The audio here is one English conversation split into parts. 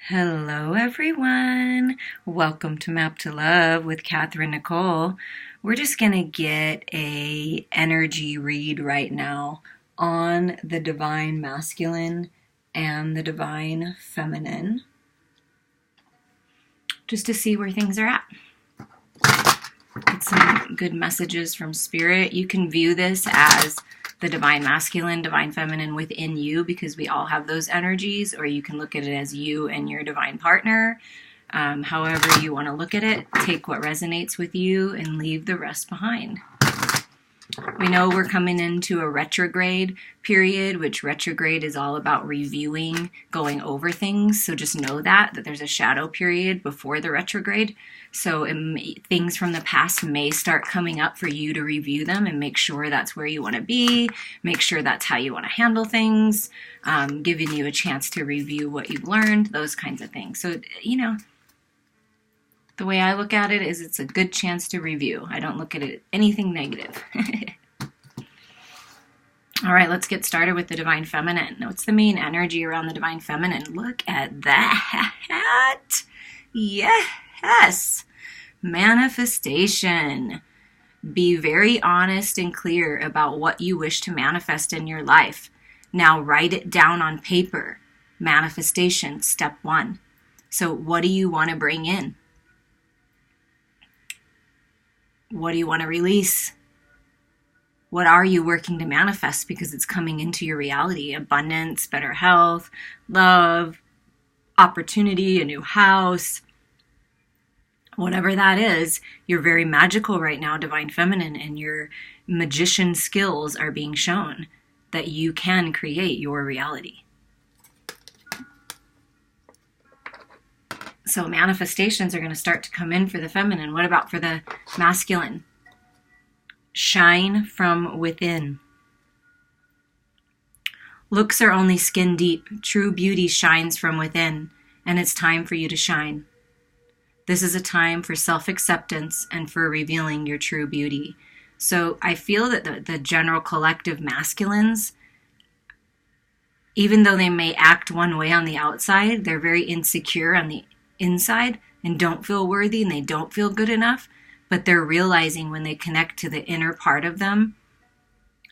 Hello everyone. Welcome to Map to Love with Katherine Nichole. We're just going to get a energy read right now on the divine masculine and the divine feminine, just to see where things are at. Get some good messages from spirit. You can view this as the divine masculine, divine feminine within you, because we all have those energies, or you can look at it as you and your divine partner. However you want to look at it, take what resonates with you and leave the rest behind. We know we're coming into a retrograde period, which retrograde is all about reviewing, going over things. So just know that there's a shadow period before the retrograde. So things from the past may start coming up for you to review them and make sure that's where you want to be, make sure that's how you want to handle things, giving you a chance to review what you've learned, those kinds of things. So, the way I look at it is it's a good chance to review. I don't look at it anything negative. All right, let's get started with the divine feminine. What's the main energy around the divine feminine? Look at that. Yes. Manifestation. Be very honest and clear about what you wish to manifest in your life. Now write it down on paper. Manifestation, step 1. So what do you want to bring in? What do you want to release? What are you working to manifest because it's coming into your reality? Abundance, better health, love, opportunity, a new house, whatever that is. You're very magical right now, divine feminine, and your magician skills are being shown that you can create your reality. So manifestations are going to start to come in for the feminine. What about for the masculine? Shine from within. Looks are only skin deep. True beauty shines from within, and it's time for you to shine. This is a time for self-acceptance and for revealing your true beauty. So I feel that the general collective masculines, even though they may act one way on the outside, they're very insecure on the inside and don't feel worthy and they don't feel good enough, but they're realizing when they connect to the inner part of them,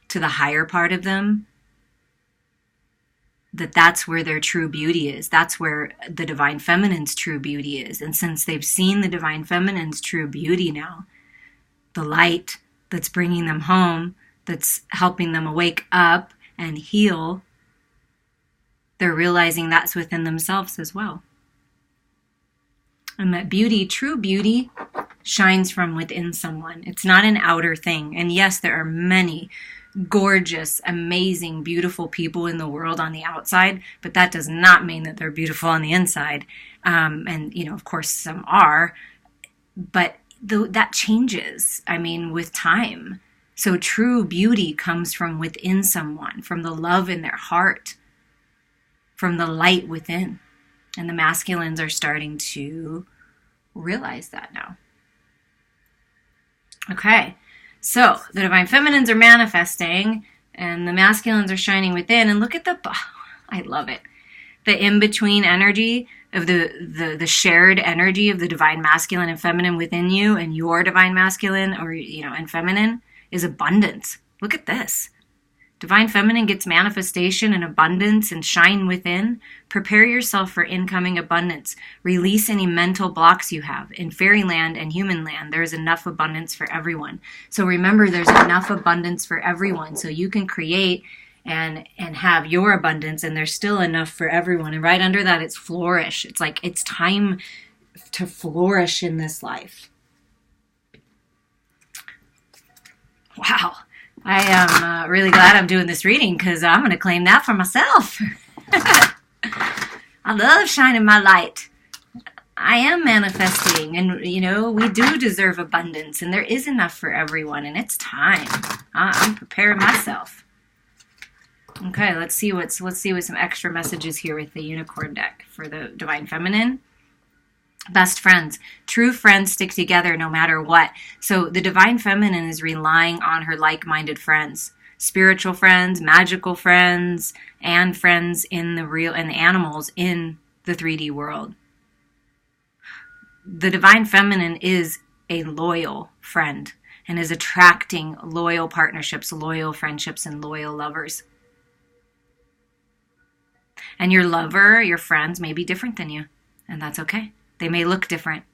to the higher part of them, that's where their true beauty is. That's where the divine feminine's true beauty is. And since they've seen the divine feminine's true beauty now, the light that's bringing them home, that's helping them wake up and heal, they're realizing that's within themselves as well. And that beauty, true beauty, shines from within someone. It's not an outer thing. And yes, there are many gorgeous, amazing, beautiful people in the world on the outside, but that does not mean that they're beautiful on the inside. And, of course, some are, but that changes, with time. So true beauty comes from within someone, from the love in their heart, from the light within. And the masculines are starting to realize that now. Okay, so the divine feminines are manifesting and the masculines are shining within. And look at I love it. The in-between energy of the shared energy of the divine masculine and feminine within you and your divine masculine and feminine is abundance. Look at this. Divine feminine gets manifestation and abundance and shine within. Prepare yourself for incoming abundance. Release any mental blocks you have. In fairyland and human land, there is enough abundance for everyone. So remember, there's enough abundance for everyone. So you can create and have your abundance, and there's still enough for everyone. And right under that, it's flourish. It's like it's time to flourish in this life. Wow. I am really glad I'm doing this reading because I'm going to claim that for myself. I love shining my light. I am manifesting and, we do deserve abundance and there is enough for everyone and it's time. I'm preparing myself. Okay, let's see with some extra messages here with the unicorn deck for the divine feminine. Best friends. True friends stick together no matter what. So the divine feminine is relying on her like-minded friends. Spiritual friends, magical friends, and friends in the animals in the 3D world. The divine feminine is a loyal friend and is attracting loyal partnerships, loyal friendships, and loyal lovers. And your lover, your friends may be different than you, and that's okay. They may look different,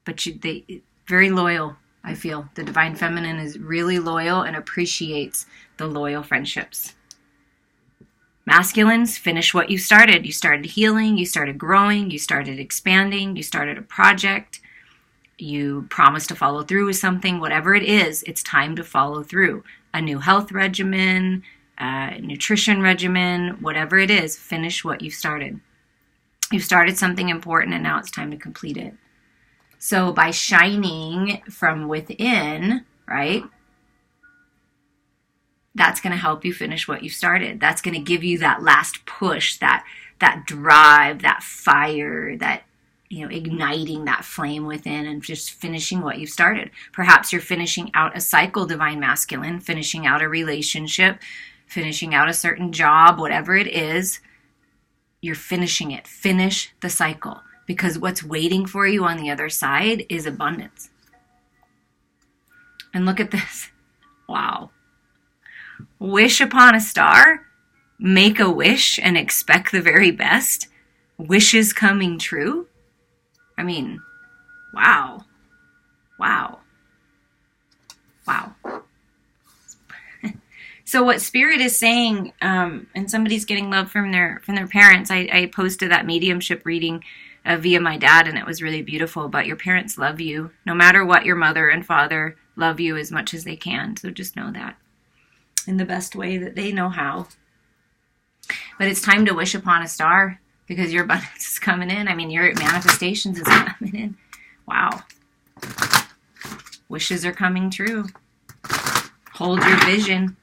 but they very loyal, I feel. The divine feminine is really loyal and appreciates the loyal friendships. Masculines, finish what you started. You started healing, you started growing, you started expanding, you started a project, you promised to follow through with something. Whatever it is, it's time to follow through. A new health regimen, nutrition regimen, whatever it is, finish what you started. You've started something important and now it's time to complete it. So by shining from within, right, that's going to help you finish what you started. That's going to give you that last push, that drive, that fire, that, igniting that flame within and just finishing what you've started. Perhaps you're finishing out a cycle, divine masculine, finishing out a relationship, finishing out a certain job, whatever it is, you're finishing it. Finish the cycle, because what's waiting for you on the other side is abundance. And look at this. Wow. Wish upon a star, make a wish and expect the very best. Wishes coming true. I mean, wow. Wow. Wow. So what Spirit is saying, and somebody's getting love from their parents. I posted that mediumship reading via my dad, and it was really beautiful. But your parents love you. No matter what, your mother and father love you as much as they can. So just know that in the best way that they know how. But it's time to wish upon a star, because your abundance is coming in. I mean, your manifestations is coming in. Wow. Wishes are coming true. Hold your vision.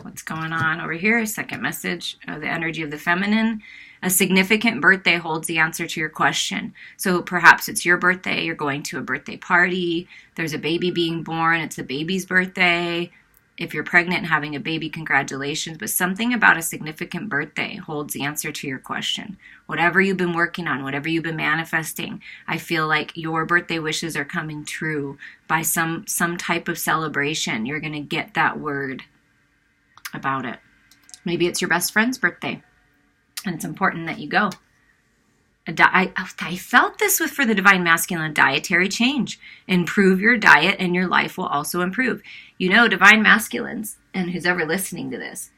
What's going on over here? Second message, the energy of the feminine. A significant birthday holds the answer to your question. So perhaps it's your birthday, you're going to a birthday party, there's a baby being born, it's the baby's birthday. If you're pregnant and having a baby, congratulations. But something about a significant birthday holds the answer to your question. Whatever you've been working on, whatever you've been manifesting, I feel like your birthday wishes are coming true by some type of celebration. You're going to get that word about it. Maybe it's your best friend's birthday, and it's important that you go. I felt this for the divine masculine, dietary change. Improve your diet and your life will also improve. Divine masculines, and who's ever listening to this,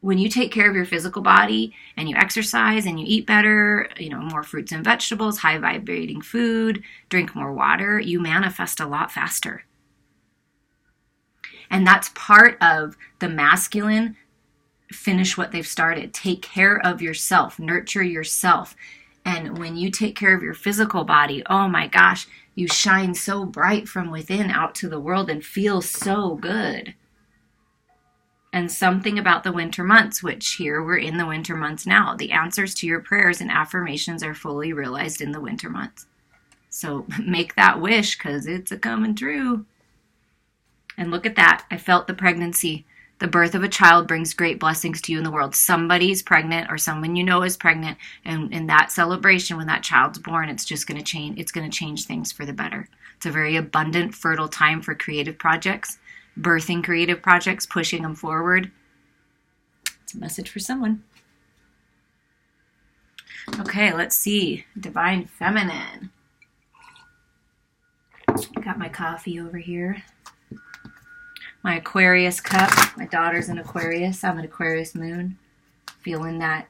when you take care of your physical body and you exercise and you eat better, more fruits and vegetables, high vibrating food, drink more water, you manifest a lot faster. And that's part of the masculine. Finish what they've started. Take care of yourself. Nurture yourself. And when you take care of your physical body, oh my gosh, you shine so bright from within out to the world and feel so good. And something about the winter months, which here we're in the winter months now. The answers to your prayers and affirmations are fully realized in the winter months. So make that wish, because it's a coming true. And look at that. I felt the pregnancy. The birth of a child brings great blessings to you in the world. Somebody's pregnant, or someone you know is pregnant, and in that celebration, when that child's born, it's just going to change. It's going to change things for the better. It's a very abundant, fertile time for creative projects, birthing creative projects, pushing them forward. It's a message for someone. Okay, let's see. Divine Feminine. Got my coffee over here. My Aquarius cup. My daughter's an Aquarius. I'm an Aquarius moon. Feeling that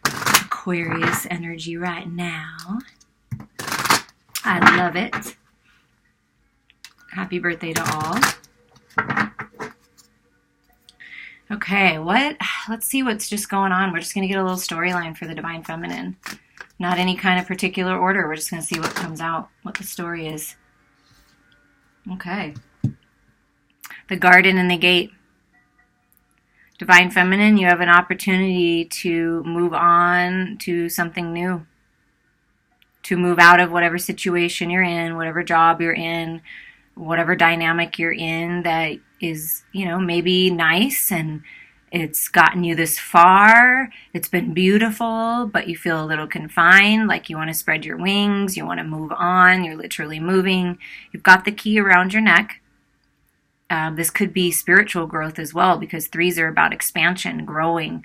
Aquarius energy right now. I love it. Happy birthday to all. Okay, let's see what's just going on. We're just going to get a little storyline for the Divine Feminine. Not any kind of particular order. We're just going to see what comes out, what the story is. Okay. The garden and the gate. Divine Feminine, you have an opportunity to move on to something new. To move out of whatever situation you're in, whatever job you're in, whatever dynamic you're in that is, maybe nice and It's gotten you this far. It's been beautiful, but you feel a little confined, like you want to spread your wings, you want to move on, you're literally moving. You've got the key around your neck. This could be spiritual growth as well, because 3s are about expansion, growing,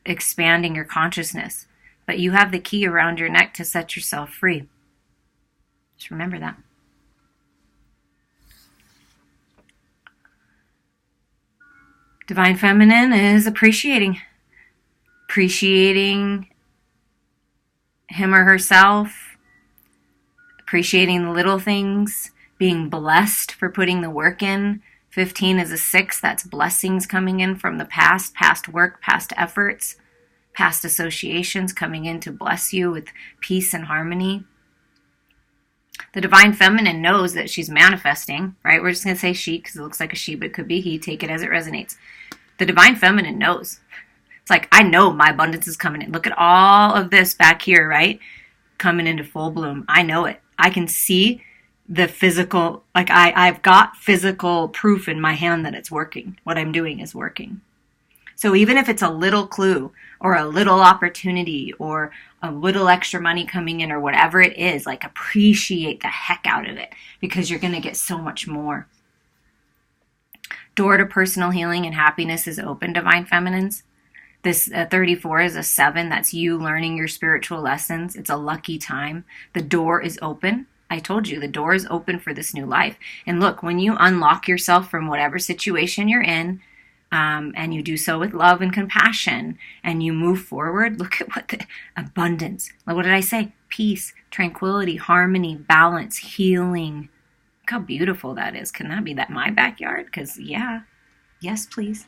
expanding your consciousness. But you have the key around your neck to set yourself free. Just remember that. Divine Feminine is appreciating him or herself, appreciating the little things, being blessed for putting the work in. 15 is a 6. That's blessings coming in from the past work, past efforts, past associations coming in to bless you with peace and harmony. The Divine Feminine knows that she's manifesting, right? We're just going to say she because it looks like a she, but it could be he. Take it as it resonates. The Divine Feminine knows. It's like, I know my abundance is coming in. Look at all of this back here, right? Coming into full bloom. I know it. I can see the physical, like I've got physical proof in my hand that it's working. What I'm doing is working. So even if it's a little clue or a little opportunity or a little extra money coming in or whatever it is, like appreciate the heck out of it because you're going to get so much more. Door to personal healing and happiness is open, Divine Feminines. This 34 is a 7. That's you learning your spiritual lessons. It's a lucky time. The door is open. I told you, the door is open for this new life. And look, when you unlock yourself from whatever situation you're in, and you do so with love and compassion, and you move forward, look at what the abundance. What did I say? Peace, tranquility, harmony, balance, healing. Look how beautiful that is. Can that be my backyard? Because, yeah. Yes, please.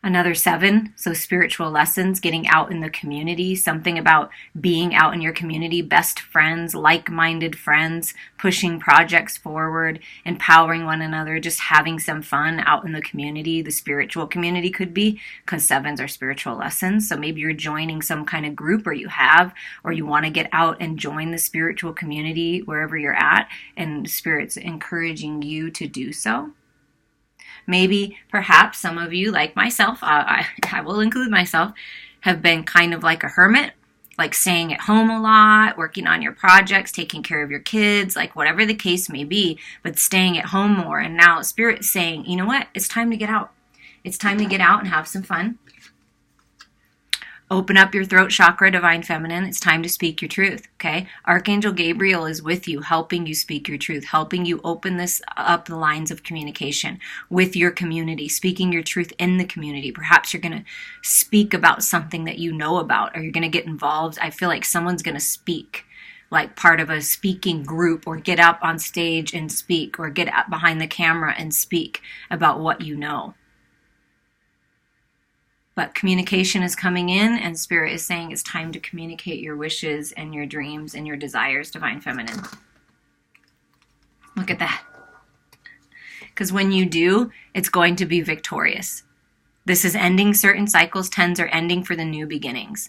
Another 7, so spiritual lessons, getting out in the community, something about being out in your community, best friends, like-minded friends, pushing projects forward, empowering one another, just having some fun out in the community. The spiritual community could be, because 7s are spiritual lessons. So maybe you're joining some kind of group or you want to get out and join the spiritual community wherever you're at, and Spirit's encouraging you to do so. Maybe, perhaps, some of you, like myself, I will include myself, have been kind of like a hermit, like staying at home a lot, working on your projects, taking care of your kids, like whatever the case may be, but staying at home more. And now Spirit's saying, you know what? It's time to get out. It's time to get out and have some fun. Open up your throat chakra, Divine Feminine. It's time to speak your truth, okay? Archangel Gabriel is with you, helping you speak your truth, helping you open this up the lines of communication with your community, speaking your truth in the community. Perhaps you're going to speak about something that you know about, or you're going to get involved. I feel like someone's going to speak, like part of a speaking group, or get up on stage and speak, or get up behind the camera and speak about what you know. But communication is coming in, and Spirit is saying it's time to communicate your wishes and your dreams and your desires, Divine Feminine. Look at that. Because when you do, it's going to be victorious. This is ending certain cycles. 10s are ending for the new beginnings.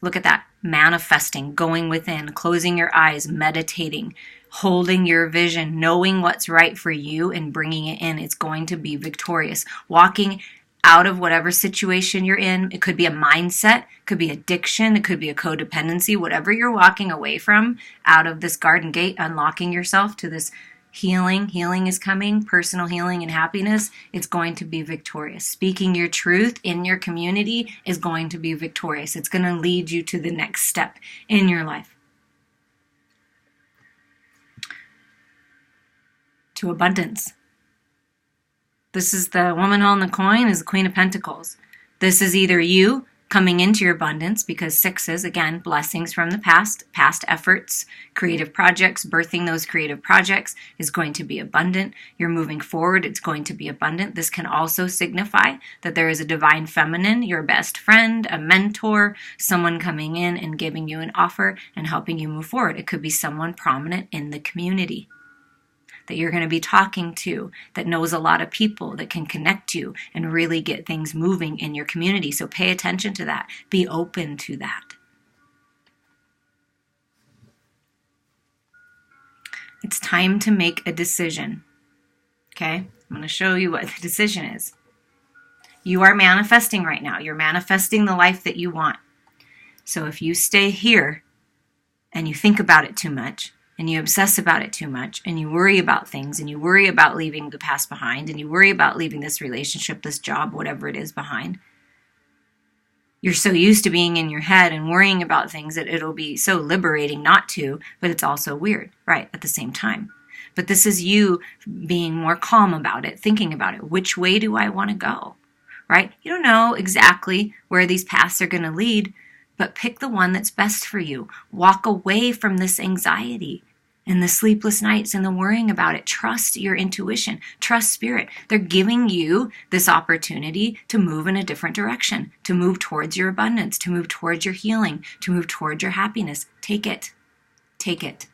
Look at that. Manifesting, going within, closing your eyes, meditating, holding your vision, knowing what's right for you and bringing it in. It's going to be victorious. Walking out of whatever situation you're in. It could be a mindset, it could be addiction, it could be a codependency, whatever you're walking away from, out of this garden gate, unlocking yourself to this healing. Healing is coming, personal healing and happiness. It's going to be victorious. Speaking your truth in your community is going to be victorious. It's going to lead you to the next step in your life. To abundance. This is the woman holding the coin, is the Queen of Pentacles. This is either you coming into your abundance, because 6s, again, blessings from the past efforts, creative projects, birthing those creative projects is going to be abundant. You're moving forward, it's going to be abundant. This can also signify that there is a Divine Feminine, your best friend, a mentor, someone coming in and giving you an offer and helping you move forward. It could be someone prominent in the community that you're going to be talking to, that knows a lot of people, that can connect you and really get things moving in your community. So pay attention to that. Be open to that. It's time to make a decision. Okay? I'm going to show you what the decision is. You are manifesting right now. You're manifesting the life that you want. So if you stay here and you think about it too much, and you obsess about it too much, and you worry about things, and you worry about leaving the past behind, and you worry about leaving this relationship, this job, whatever it is behind, you're so used to being in your head and worrying about things that it'll be so liberating not to, but it's also weird, right, at the same time. But this is you being more calm about it, thinking about it. Which way do I want to go, right? You don't know exactly where these paths are going to lead, but pick the one that's best for you. Walk away from this anxiety and the sleepless nights and the worrying about it. Trust your intuition. Trust spirit. They're giving you this opportunity to move in a different direction, to move towards your abundance, to move towards your healing, to move towards your happiness. Take it. Take it.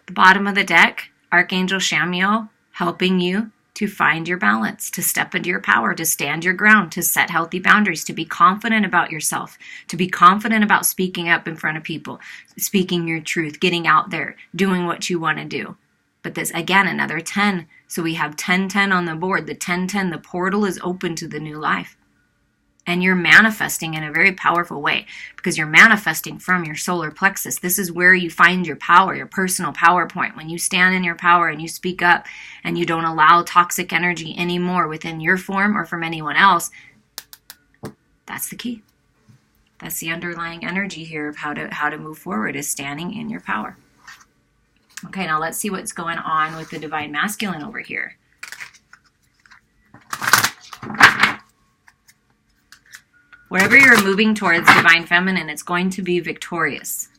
The bottom of the deck, Archangel Chamuel, helping you to find your balance, to step into your power, to stand your ground, to set healthy boundaries, to be confident about yourself, to be confident about speaking up in front of people, speaking your truth, getting out there, doing what you want to do. But this, again, another 10. So we have 10-10 on the board. The 10-10, the portal is open to the new life. And you're manifesting in a very powerful way because you're manifesting from your solar plexus. This is where you find your power, your personal power point. When you stand in your power and you speak up and you don't allow toxic energy anymore within your form or from anyone else, that's the key. That's the underlying energy here of how to move forward, is standing in your power. Okay, now let's see what's going on with the Divine Masculine over here. Wherever you're moving towards Divine Feminine, it's going to be victorious.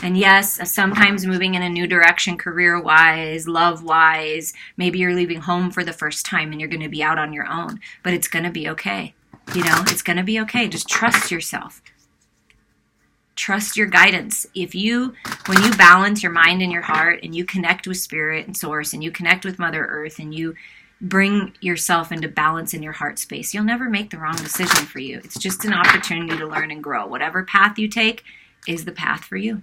And yes, sometimes moving in a new direction, career-wise, love-wise, maybe you're leaving home for the first time and you're going to be out on your own, but it's going to be okay. You know, it's going to be okay. Just trust yourself. Trust your guidance. When you balance your mind and your heart and you connect with Spirit and Source and you connect with Mother Earth and you bring yourself into balance in your heart space, you'll never make the wrong decision for you. It's just an opportunity to learn and grow. Whatever path you take is the path for you.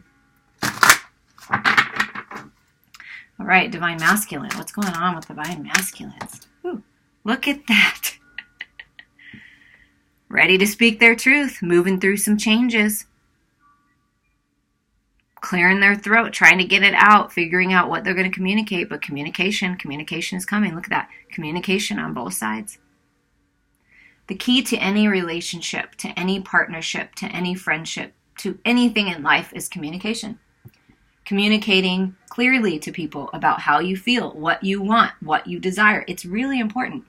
All right, Divine Masculine. What's going on with Divine Masculines? Ooh, look at that. Ready to speak their truth, moving through some changes. Clearing their throat, trying to get it out, figuring out what they're going to communicate. But communication is coming. Look at that. Communication on both sides. The key to any relationship, to any partnership, to any friendship, to anything in life is communication. Communicating clearly to people about how you feel, what you want, what you desire. It's really important.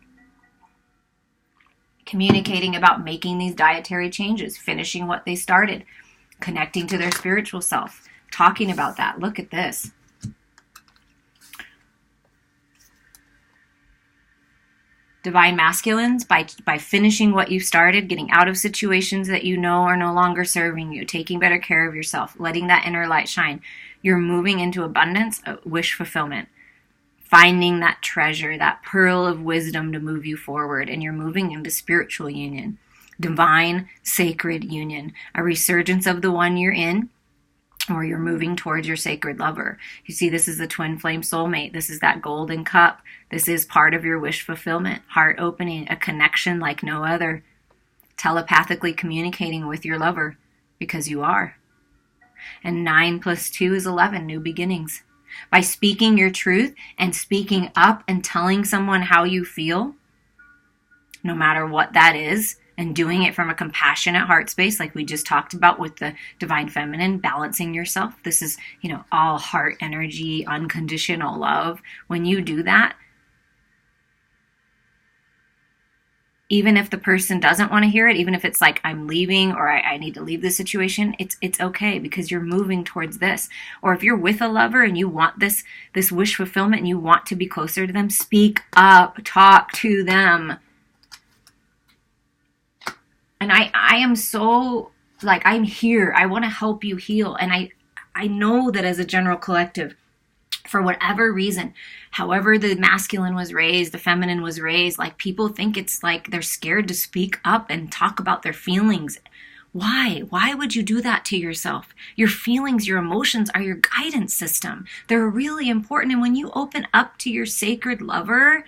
Communicating about making these dietary changes, finishing what they started, connecting to their spiritual self. Talking about that. Look at this. Divine Masculines, by finishing what you started, getting out of situations that you know are no longer serving you, taking better care of yourself, letting that inner light shine, you're moving into abundance, wish fulfillment, finding that treasure, that pearl of wisdom to move you forward, and you're moving into spiritual union, divine, sacred union, a resurgence of the one you're in, or you're moving towards your sacred lover. You see, this is the twin flame soulmate. This is that golden cup. This is part of your wish fulfillment, heart opening, a connection like no other, telepathically communicating with your lover because you are. And 9 + 2 is 11, new beginnings. By speaking your truth and speaking up and telling someone how you feel, no matter what that is, and doing it from a compassionate heart space, like we just talked about with the Divine Feminine, balancing yourself. This is, all heart energy, unconditional love. When you do that, even if the person doesn't want to hear it, even if it's like, I'm leaving or I need to leave this situation, it's okay because you're moving towards this. Or if you're with a lover and you want this wish fulfillment and you want to be closer to them, speak up, talk to them. And I am so, I'm here. I want to help you heal. And I know that as a general collective, for whatever reason, however the masculine was raised, the feminine was raised, people think it's like they're scared to speak up and talk about their feelings Why? Why would you do that to yourself? Your feelings, your emotions are your guidance system. They're really important. And when you open up to your sacred lover,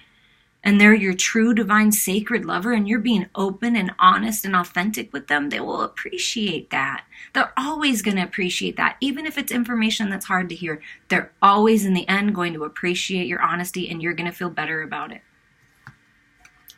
and they're your true divine sacred lover, and you're being open and honest and authentic with them, they will appreciate that. They're always going to appreciate that. Even if it's information that's hard to hear, they're always in the end going to appreciate your honesty, and you're going to feel better about it.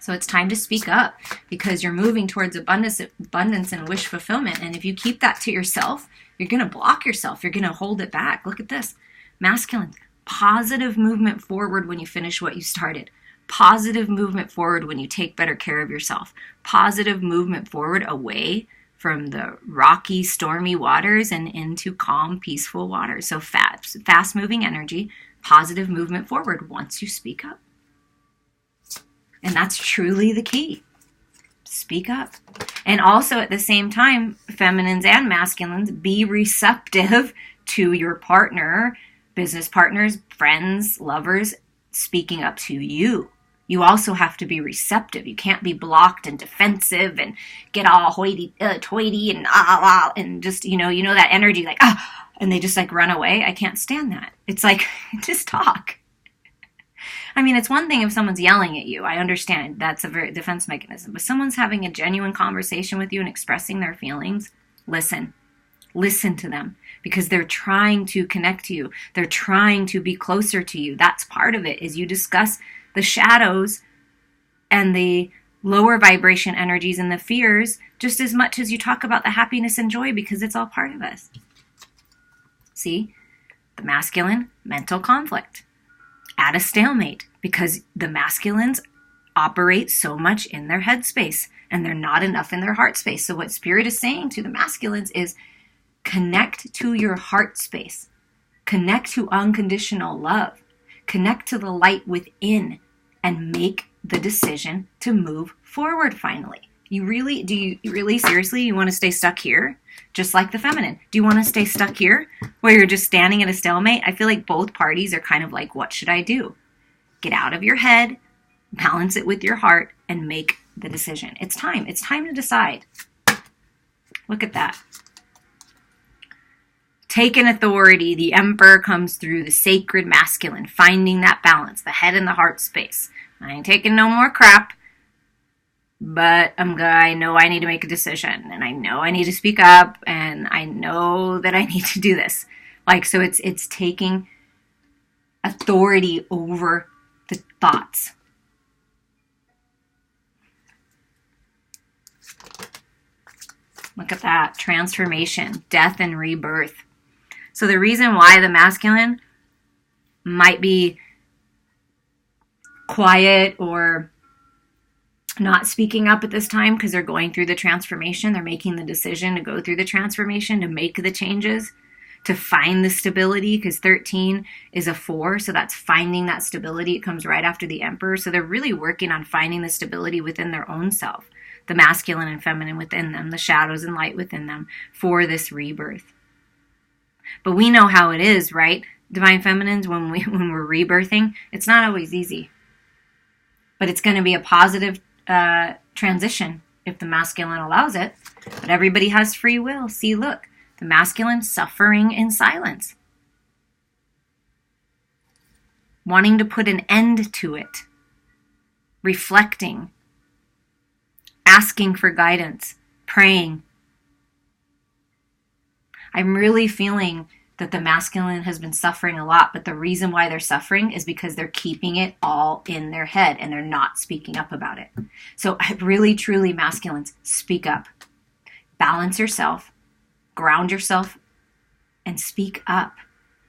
So it's time to speak up, because you're moving towards abundance and wish fulfillment. And if you keep that to yourself, you're going to block yourself. You're going to hold it back. Look at this. Masculine, positive movement forward when you finish what you started. Positive movement forward when you take better care of yourself. Positive movement forward away from the rocky, stormy waters and into calm, peaceful waters. So fast moving energy, positive movement forward once you speak up. And that's truly the key. Speak up. And also at the same time, feminines and masculines, be receptive to your partner, business partners, friends, lovers, speaking up to you. You also have to be receptive. You can't be blocked and defensive and get all hoity-toity and just, you know that energy like, and they just like run away. I can't stand that. It's like, just talk. I mean, it's one thing if someone's yelling at you. I understand that's a very defense mechanism. But someone's having a genuine conversation with you and expressing their feelings, listen. Listen to them, because they're trying to connect to you. They're trying to be closer to you. That's part of it, is you discuss the shadows and the lower vibration energies and the fears just as much as you talk about the happiness and joy, because it's all part of us. See, the masculine, mental conflict, at a stalemate, because the masculines operate so much in their head space and they're not enough in their heart space. So what Spirit is saying to the masculines is, connect to your heart space. Connect to unconditional love. Connect to the light within and make the decision to move forward finally. You really seriously, you want to stay stuck here? Just like the feminine. Do you want to stay stuck here where you're just standing at a stalemate? I feel like both parties are kind of like, what should I do? Get out of your head, balance it with your heart, and make the decision. It's time. It's time to decide. Look at that. Take an authority. The Emperor comes through, the sacred masculine, finding that balance, the head and the heart space. I ain't taking no more crap, but I know I need to make a decision, and I know I need to speak up, and I know that I need to do this. Like, so it's taking authority over the thoughts. Look at that. Transformation, death and rebirth. So the reason why the masculine might be quiet or not speaking up at this time because they're going through the transformation, they're making the decision to go through the transformation, to make the changes, to find the stability, because 13 is a 4, so that's finding that stability. It comes right after the Emperor. So they're really working on finding the stability within their own self, the masculine and feminine within them, the shadows and light within them for this rebirth. But we know how it is, right? Divine feminines, when we're rebirthing, it's not always easy. But it's going to be a positive transition if the masculine allows it. But everybody has free will. See, look, the masculine suffering in silence, wanting to put an end to it, reflecting, asking for guidance, praying. I'm really feeling that the masculine has been suffering a lot, but the reason why they're suffering is because they're keeping it all in their head and they're not speaking up about it. So really, truly, masculines, speak up. Balance yourself, ground yourself, and speak up.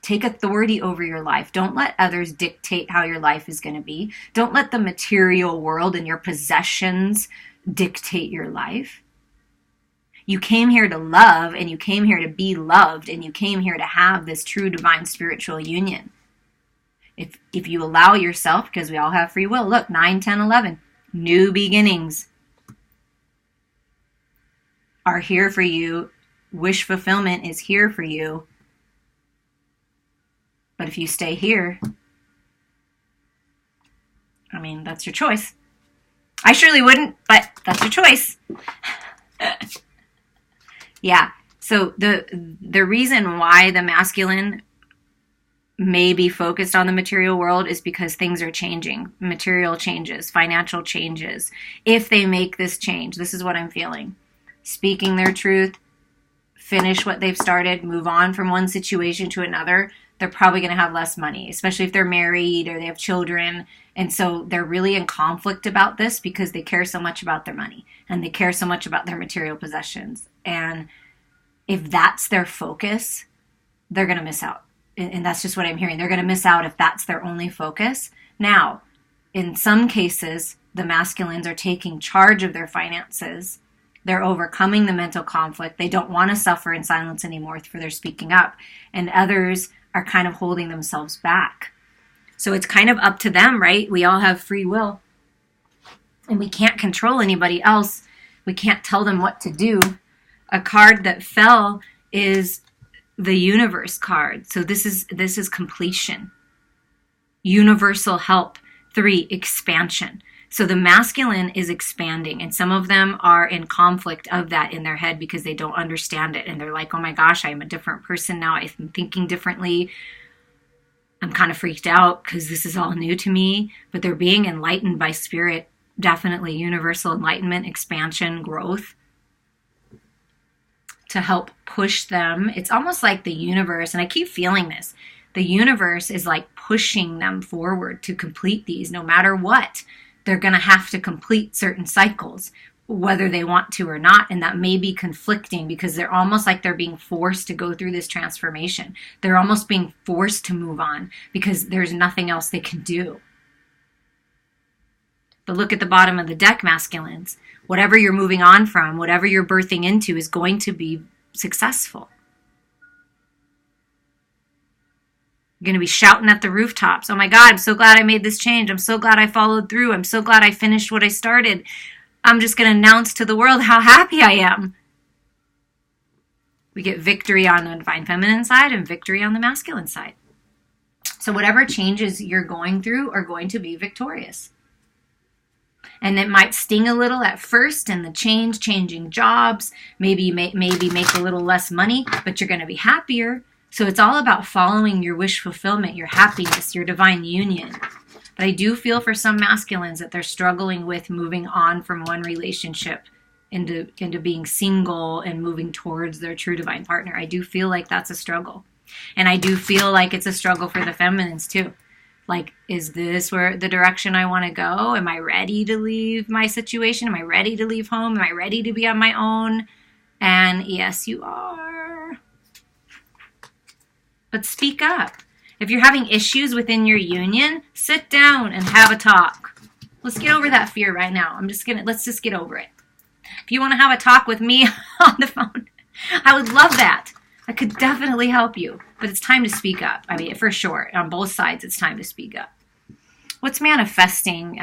Take authority over your life. Don't let others dictate how your life is going to be. Don't let the material world and your possessions dictate your life. You came here to love, and you came here to be loved, and you came here to have this true divine spiritual union. If you allow yourself, because we all have free will, look, 9, 10, 11, new beginnings are here for you. Wish fulfillment is here for you. But if you stay here, I mean, that's your choice. I surely wouldn't, but that's your choice. Yeah. So the reason why the masculine may be focused on the material world is because things are changing. Material changes, financial changes. If they make this change, this is what I'm feeling. Speaking their truth, finish what they've started, move on from one situation to another, they're probably going to have less money, especially if they're married or they have children. And so they're really in conflict about this because they care so much about their money and they care so much about their material possessions. And if that's their focus, they're going to miss out. And that's just what I'm hearing. They're going to miss out if that's their only focus. Now, in some cases, the masculines are taking charge of their finances. They're overcoming the mental conflict. They don't want to suffer in silence anymore for their speaking up. And others are kind of holding themselves back. So it's kind of up to them, right? We all have free will. And we can't control anybody else. We can't tell them what to do. A card that fell is the universe card. So this is completion. Universal help. 3, expansion. So the masculine is expanding, and some of them are in conflict of that in their head because they don't understand it. And they're like, oh my gosh, I'm a different person now. I'm thinking differently. I'm kind of freaked out because this is all new to me. But they're being enlightened by spirit. Definitely universal enlightenment, expansion, growth, to help push them. It's almost like the universe, and I keep feeling this, the universe is like pushing them forward to complete these no matter what. They're going to have to complete certain cycles, whether they want to or not. And that may be conflicting because they're almost like they're being forced to go through this transformation. They're almost being forced to move on because there's nothing else they can do. But look at the bottom of the deck, masculines. Whatever you're moving on from, whatever you're birthing into is going to be successful. You're going to be shouting at the rooftops. Oh my God, I'm so glad I made this change. I'm so glad I followed through. I'm so glad I finished what I started. I'm just going to announce to the world how happy I am. We get victory on the divine feminine side and victory on the masculine side. So whatever changes you're going through are going to be victorious. And it might sting a little at first in the changing jobs, maybe make a little less money, but you're going to be happier. So it's all about following your wish fulfillment, your happiness, your divine union. But I do feel for some masculines that they're struggling with moving on from one relationship into being single and moving towards their true divine partner. I do feel like that's a struggle. And I do feel like it's a struggle for the feminines too. Like, is this where the direction I want to go? Am I ready to leave my situation? Am I ready to leave home? Am I ready to be on my own? And yes, you are. But speak up. If you're having issues within your union, sit down and have a talk. Let's get over that fear right now. Let's just get over it. If you want to have a talk with me on the phone, I would love that. I could definitely help you. But it's time to speak up. I mean, for sure. On both sides, it's time to speak up. What's manifesting?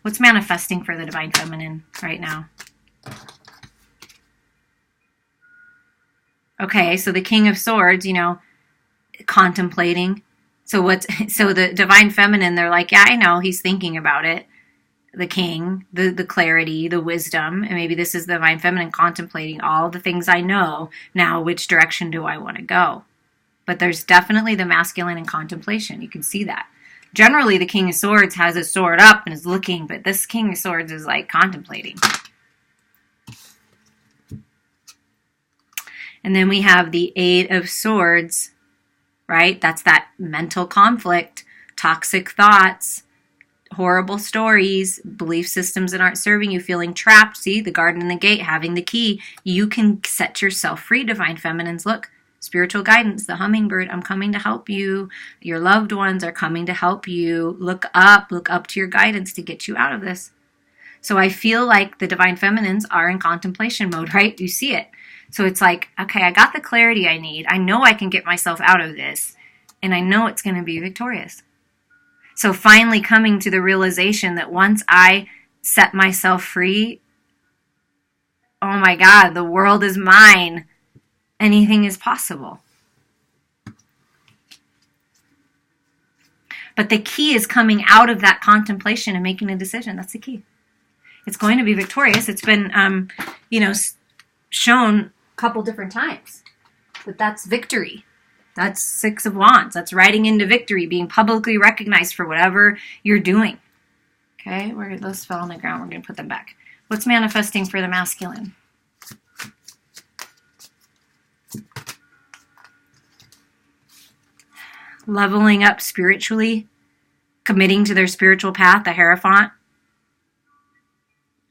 What's manifesting for the divine feminine right now? Okay, so the King of Swords, contemplating. So the divine feminine, they're like, yeah, I know, he's thinking about it. The king, the clarity, the wisdom, and maybe this is the divine feminine contemplating all the things I know. Now, which direction do I want to go? But there's definitely the masculine in contemplation. You can see that. Generally, the King of Swords has his sword up and is looking, but this King of Swords is like contemplating. And then we have the Eight of Swords, right? That's that mental conflict, toxic thoughts, horrible stories, belief systems that aren't serving you, feeling trapped. See, the garden and the gate, having the key. You can set yourself free, divine feminines. Look, spiritual guidance, the hummingbird, I'm coming to help you. Your loved ones are coming to help you. Look up to your guidance to get you out of this. So I feel like the divine feminines are in contemplation mode, right? You see it. So it's like, okay, I got the clarity I need. I know I can get myself out of this. And I know it's going to be victorious. So finally coming to the realization that once I set myself free, oh my God, the world is mine. Anything is possible. But the key is coming out of that contemplation and making a decision. That's the key. It's going to be victorious. It's been, shown a couple different times. But that's victory. That's 6 of Wands. That's riding into victory, being publicly recognized for whatever you're doing. Okay, those fell on the ground. We're going to put them back. What's manifesting for the masculine? Leveling up spiritually, committing to their spiritual path, the Hierophant,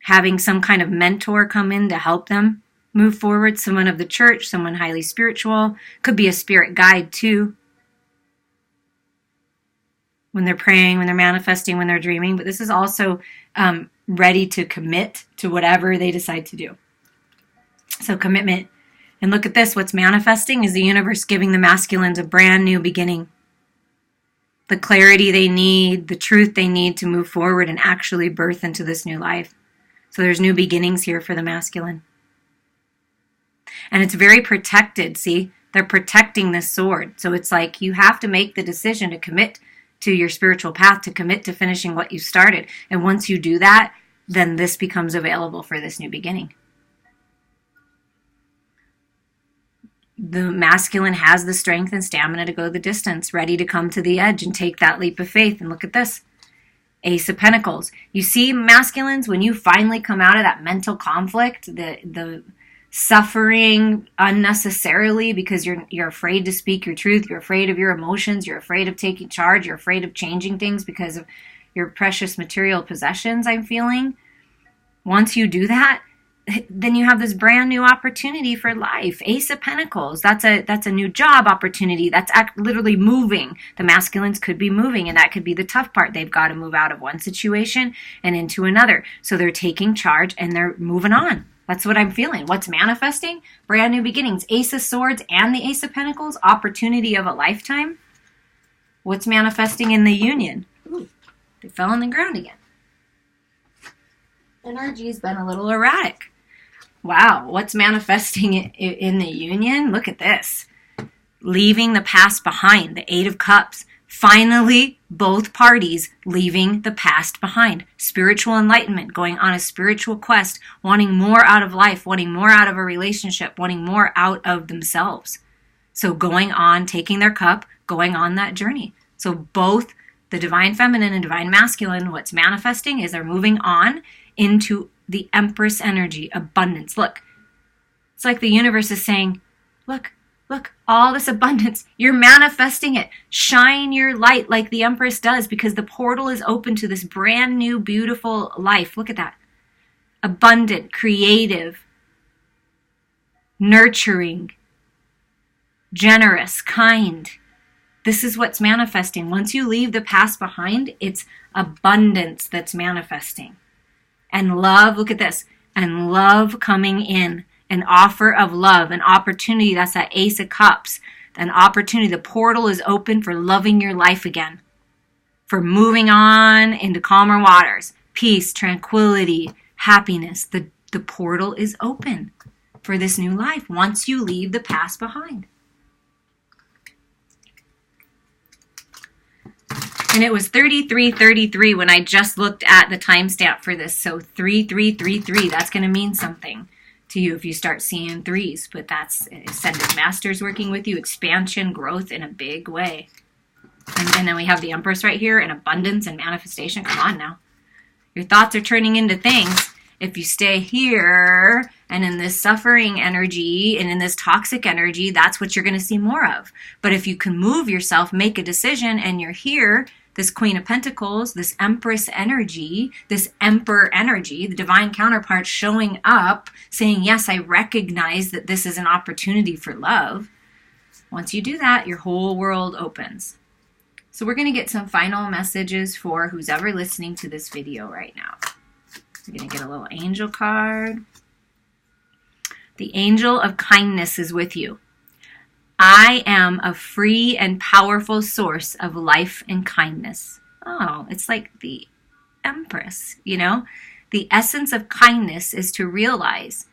having some kind of mentor come in to help them move forward, someone of the church, someone highly spiritual, could be a spirit guide too, when they're praying, when they're manifesting, when they're dreaming. But this is also ready to commit to whatever they decide to do. So commitment. And look at this, what's manifesting is the universe giving the masculines a brand new beginning. The clarity they need, the truth they need to move forward and actually birth into this new life. So there's new beginnings here for the masculine. And it's very protected, see? They're protecting this sword. So it's like you have to make the decision to commit to your spiritual path, to commit to finishing what you started. And once you do that, then this becomes available for this new beginning. The masculine has the strength and stamina to go the distance, ready to come to the edge and take that leap of faith. And look at this. Ace of Pentacles. You see, masculines, when you finally come out of that mental conflict, the suffering unnecessarily because you're afraid to speak your truth, you're afraid of your emotions, you're afraid of taking charge, you're afraid of changing things because of your precious material possessions, I'm feeling. Once you do that, then you have this brand new opportunity for life. Ace of Pentacles, that's a new job opportunity. That's literally moving. The masculines could be moving, and that could be the tough part. They've got to move out of one situation and into another. So they're taking charge and they're moving on. That's what I'm feeling. What's manifesting? Brand new beginnings. Ace of Swords and the Ace of Pentacles, opportunity of a lifetime. What's manifesting in the union? Ooh, they fell on the ground again. Energy's been a little erratic. Wow, what's manifesting in the union? Look at this. Leaving the past behind, the 8 of Cups. Finally, both parties leaving the past behind. Spiritual enlightenment, going on a spiritual quest, wanting more out of life, wanting more out of a relationship, wanting more out of themselves. So going on, taking their cup, going on that journey. So both the divine feminine and divine masculine, what's manifesting is they're moving on into the Empress energy, abundance. Look, it's like the universe is saying, look, all this abundance, you're manifesting it. Shine your light like the Empress does, because the portal is open to this brand new, beautiful life. Look at that. Abundant, creative, nurturing, generous, kind. This is what's manifesting. Once you leave the past behind, it's abundance that's manifesting. And love, look at this, and love coming in, an offer of love, an opportunity, that's that Ace of Cups, an opportunity, the portal is open for loving your life again, for moving on into calmer waters, peace, tranquility, happiness. The portal is open for this new life once you leave the past behind. And it was 3333 when I just looked at the timestamp for this. So 3333, that's going to mean something to you if you start seeing threes. But that's Ascended Masters working with you, expansion, growth in a big way. And then we have the Empress right here, and abundance and manifestation. Come on now. Your thoughts are turning into things. If you stay here and in this suffering energy and in this toxic energy, that's what you're going to see more of. But if you can move yourself, make a decision, and you're here, this Queen of Pentacles, this Empress energy, this Emperor energy, the divine counterpart showing up, saying, yes, I recognize that this is an opportunity for love. Once you do that, your whole world opens. So we're going to get some final messages for who's ever listening to this video right now. We're going to get a little angel card. The angel of kindness is with you. I am a free and powerful source of life and kindness. Oh, it's like the Empress, you know? The essence of kindness is to realize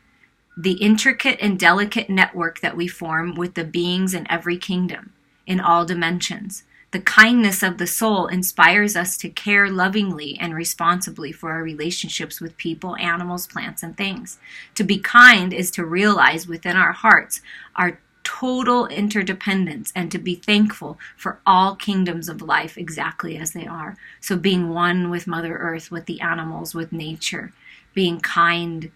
the intricate and delicate network that we form with the beings in every kingdom, in all dimensions. The kindness of the soul inspires us to care lovingly and responsibly for our relationships with people, animals, plants, and things. To be kind is to realize within our hearts our total interdependence and to be thankful for all kingdoms of life exactly as they are. So being one with Mother Earth, with the animals, with nature, being kind,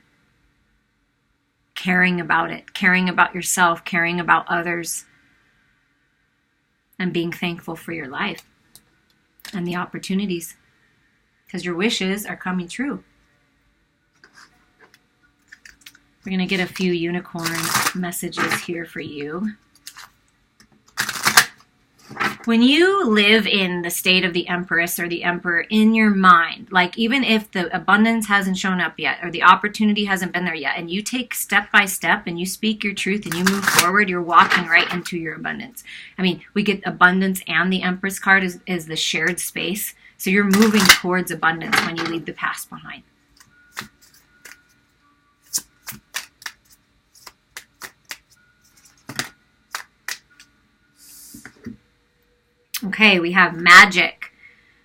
caring about it, caring about yourself, caring about others, and being thankful for your life and the opportunities, because your wishes are coming true. We're going to get a few unicorn messages here for you. When you live in the state of the Empress or the Emperor in your mind, like even if the abundance hasn't shown up yet or the opportunity hasn't been there yet, and you take step by step and you speak your truth and you move forward, you're walking right into your abundance. I mean, we get abundance, and the Empress card is the shared space. So you're moving towards abundance when you leave the past behind. Okay, we have magic.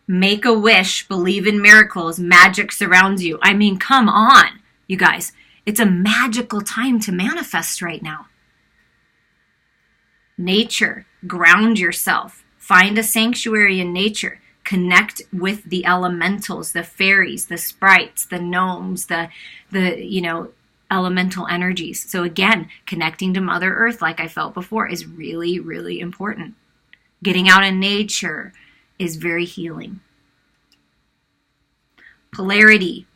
Make a wish, believe in miracles, magic surrounds you. I mean, come on, you guys. It's a magical time to manifest right now. Nature, ground yourself. Find a sanctuary in nature. Connect with the elementals, the fairies, the sprites, the gnomes, the elemental energies. So again, connecting to Mother Earth, like I felt before, is really, really important. Getting out in nature is very healing. Polarity.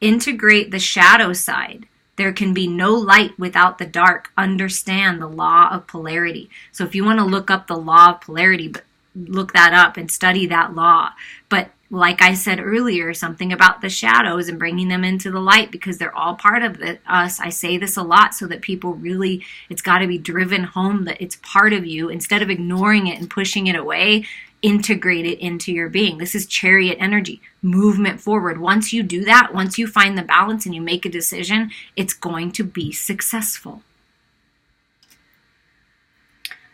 Integrate the shadow side. There can be no light without the dark. Understand the law of polarity. So if you want to look up the law of polarity, look that up and study that law. But like I said earlier, something about the shadows and bringing them into the light, because they're all part of us. I say this a lot so that people really, it's got to be driven home that it's part of you. Instead of ignoring it and pushing it away, integrate it into your being. This is chariot energy, movement forward. Once you do that, once you find the balance and you make a decision, it's going to be successful.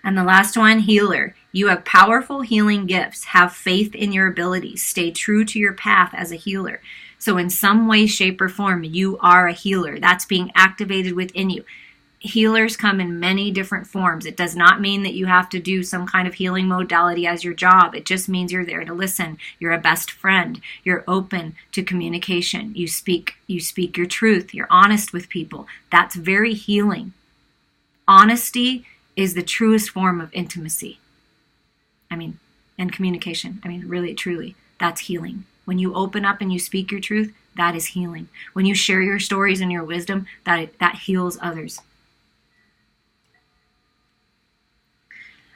And the last one, healer. You have powerful healing gifts. Have faith in your abilities. Stay true to your path as a healer. So in some way, shape, or form, you are a healer. That's being activated within you. Healers come in many different forms. It does not mean that you have to do some kind of healing modality as your job. It just means you're there to listen. You're a best friend. You're open to communication. You speak your truth. You're honest with people. That's very healing. Honesty is the truest form of intimacy. And communication. Really, truly, that's healing. When you open up and you speak your truth, that is healing. When you share your stories and your wisdom, that heals others.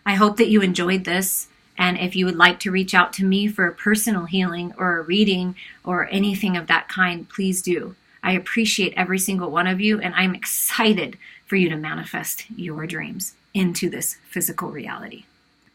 I hope that you enjoyed this. And if you would like to reach out to me for a personal healing or a reading or anything of that kind, please do. I appreciate every single one of you, and I'm excited for you to manifest your dreams into this physical reality.